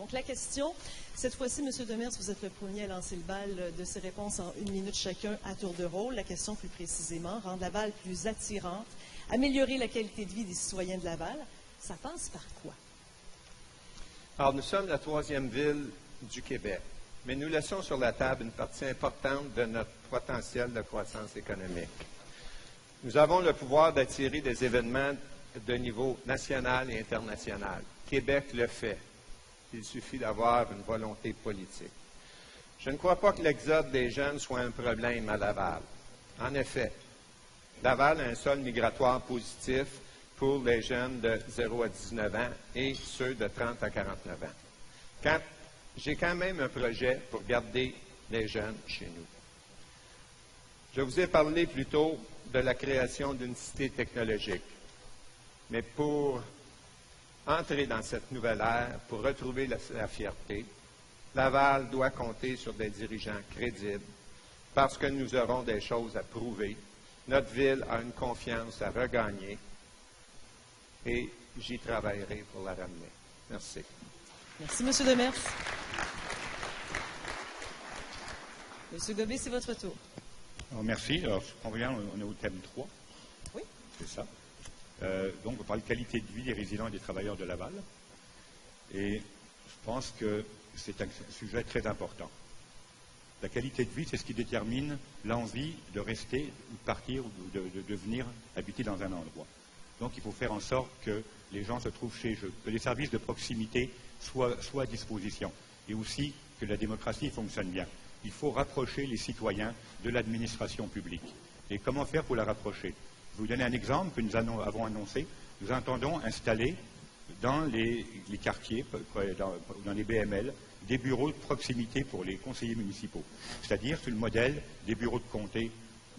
Donc, la question, cette fois-ci, M. Demers, vous êtes le premier à lancer le bal de ces réponses en 1 minute chacun à tour de rôle. La question, plus précisément, rendre Laval plus attirante, améliorer la qualité de vie des citoyens de Laval, ça passe par quoi? Alors, nous sommes la 3e ville du Québec, mais nous laissons sur la table une partie importante de notre potentiel de croissance économique. Nous avons le pouvoir d'attirer des événements de niveau national et international. Québec le fait. Il suffit d'avoir une volonté politique. Je ne crois pas que l'exode des jeunes soit un problème à Laval. En effet, Laval a un sol migratoire positif pour les jeunes de 0 à 19 ans et ceux de 30 à 49 ans. J'ai quand même un projet pour garder les jeunes chez nous. Je vous ai parlé plus tôt de la création d'une cité technologique. Mais pour entrer dans cette nouvelle ère, pour retrouver la fierté, Laval doit compter sur des dirigeants crédibles parce que nous aurons des choses à prouver. Notre ville a une confiance à regagner et j'y travaillerai pour la ramener. Merci. Merci, M. Demers. M. Gobet, c'est votre tour. Alors, merci. Alors, je comprends bien, on est au thème 3. Oui. C'est ça. Donc, on parle de qualité de vie des résidents et des travailleurs de Laval. Et je pense que c'est un sujet très important. La qualité de vie, c'est ce qui détermine l'envie de rester ou de partir ou de venir habiter dans un endroit. Donc, il faut faire en sorte que les gens se trouvent chez eux, que les services de proximité soient à disposition et aussi que la démocratie fonctionne bien. Il faut rapprocher les citoyens de l'administration publique. Et comment faire pour la rapprocher? Je vais vous donner un exemple que nous avons annoncé. Nous entendons installer dans les quartiers, dans les BML, des bureaux de proximité pour les conseillers municipaux. C'est-à-dire sur le modèle des bureaux de comté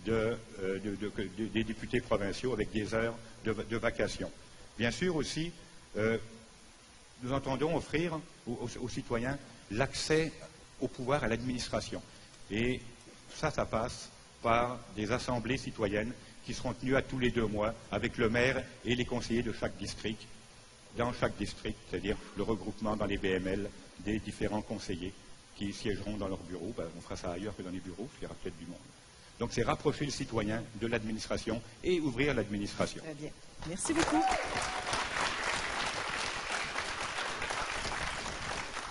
des députés provinciaux avec des heures de vacation. Bien sûr aussi, nous entendons offrir aux citoyens l'accès au pouvoir, à l'administration. Et ça passe par des assemblées citoyennes qui seront tenues à tous les 2 mois avec le maire et les conseillers de chaque district, dans chaque district, c'est-à-dire le regroupement dans les BML des différents conseillers qui siégeront dans leurs bureaux. On fera ça ailleurs que dans les bureaux, il y aura peut-être du monde. Donc c'est rapprocher le citoyen de l'administration et ouvrir l'administration. Très bien. Merci beaucoup.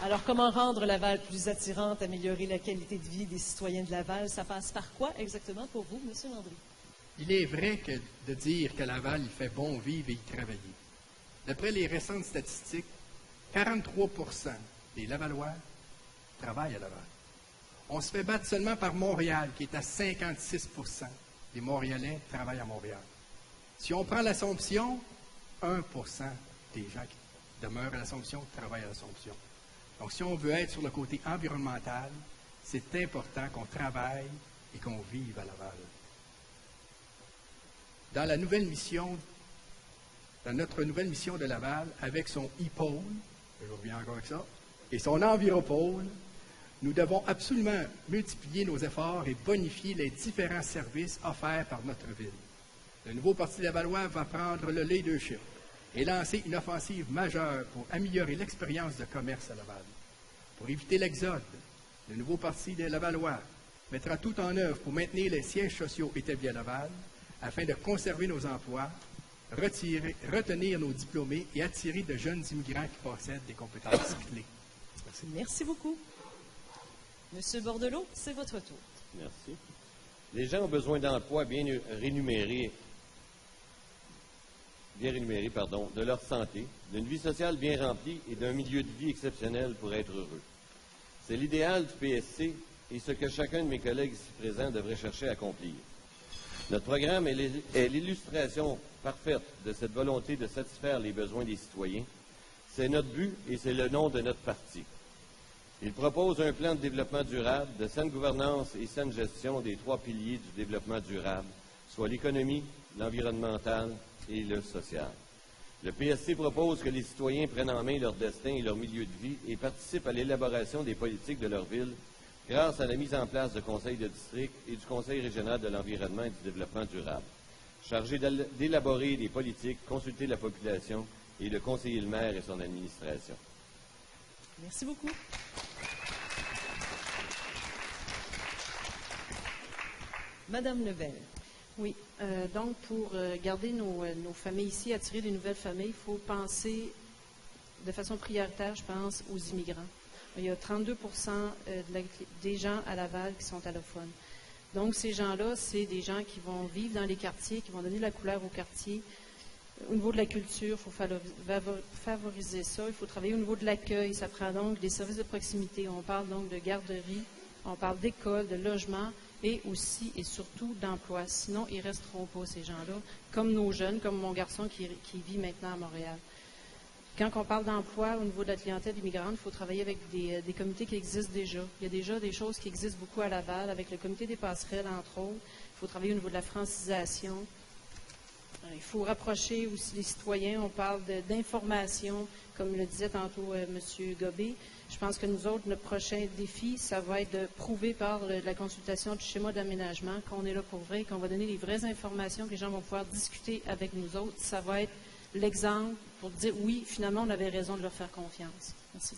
Alors, comment rendre Laval plus attirante, améliorer la qualité de vie des citoyens de Laval, ça passe par quoi exactement pour vous, M. Landry? Il est vrai que de dire que Laval, il fait bon vivre et y travailler. D'après les récentes statistiques, 43 des Lavallois travaillent à Laval. On se fait battre seulement par Montréal, qui est à 56 des Montréalais travaillent à Montréal. Si on prend l'Assomption, 1 des gens qui demeurent à l'Assomption travaillent à l'Assomption. Donc, si on veut être sur le côté environnemental, c'est important qu'on travaille et qu'on vive à Laval. Dans notre nouvelle mission de Laval, avec son e-pôle, je reviens encore avec ça, et son enviropôle, nous devons absolument multiplier nos efforts et bonifier les différents services offerts par notre ville. Le nouveau Parti lavallois va prendre le leadership et lancer une offensive majeure pour améliorer l'expérience de commerce à Laval. Pour éviter l'exode, le nouveau Parti des Lavallois mettra tout en œuvre pour maintenir les sièges sociaux établis à Laval afin de conserver nos emplois, retenir nos diplômés et attirer de jeunes immigrants qui possèdent des compétences clés. Merci. Merci beaucoup. Monsieur Bordelot, c'est votre tour. Merci. Les gens ont besoin d'emplois bien rémunérés, de leur santé, d'une vie sociale bien remplie et d'un milieu de vie exceptionnel pour être heureux. C'est l'idéal du PSC et ce que chacun de mes collègues ici présents devrait chercher à accomplir. Notre programme est l'illustration parfaite de cette volonté de satisfaire les besoins des citoyens. C'est notre but et c'est le nom de notre parti. Il propose un plan de développement durable, de saine gouvernance et saine gestion des 3 piliers du développement durable, soit l'économie, l'environnemental et le social. Le PSC propose que les citoyens prennent en main leur destin et leur milieu de vie et participent à l'élaboration des politiques de leur ville grâce à la mise en place de conseils de district et du Conseil régional de l'environnement et du développement durable, chargé d'élaborer des politiques, consulter la population et de conseiller le maire et son administration. Merci beaucoup. Madame Lebel. Oui. Donc, pour garder nos familles ici, attirer de nouvelles familles, il faut penser de façon prioritaire, je pense, aux immigrants. Il y a 32 des gens à Laval qui sont allophones. Donc, ces gens-là, c'est des gens qui vont vivre dans les quartiers, qui vont donner la couleur au quartier. Au niveau de la culture, il faut favoriser ça. Il faut travailler au niveau de l'accueil. Ça prend donc des services de proximité. On parle donc de garderie, on parle d'école, de logement et aussi et surtout d'emploi. Sinon, ils ne resteront pas, ces gens-là, comme nos jeunes, comme mon garçon qui vit maintenant à Montréal. Quand on parle d'emploi au niveau de la clientèle immigrante, il faut travailler avec des comités qui existent déjà. Il y a déjà des choses qui existent beaucoup à Laval, avec le comité des passerelles, entre autres. Il faut travailler au niveau de la francisation. Il faut rapprocher aussi les citoyens. On parle d'information, comme le disait tantôt M. Gobé. Je pense que nous autres, notre prochain défi, ça va être de prouver par la consultation du schéma d'aménagement qu'on est là pour vrai, qu'on va donner les vraies informations, que les gens vont pouvoir discuter avec nous autres. Ça va être l'exemple pour dire oui, finalement, on avait raison de leur faire confiance. Merci.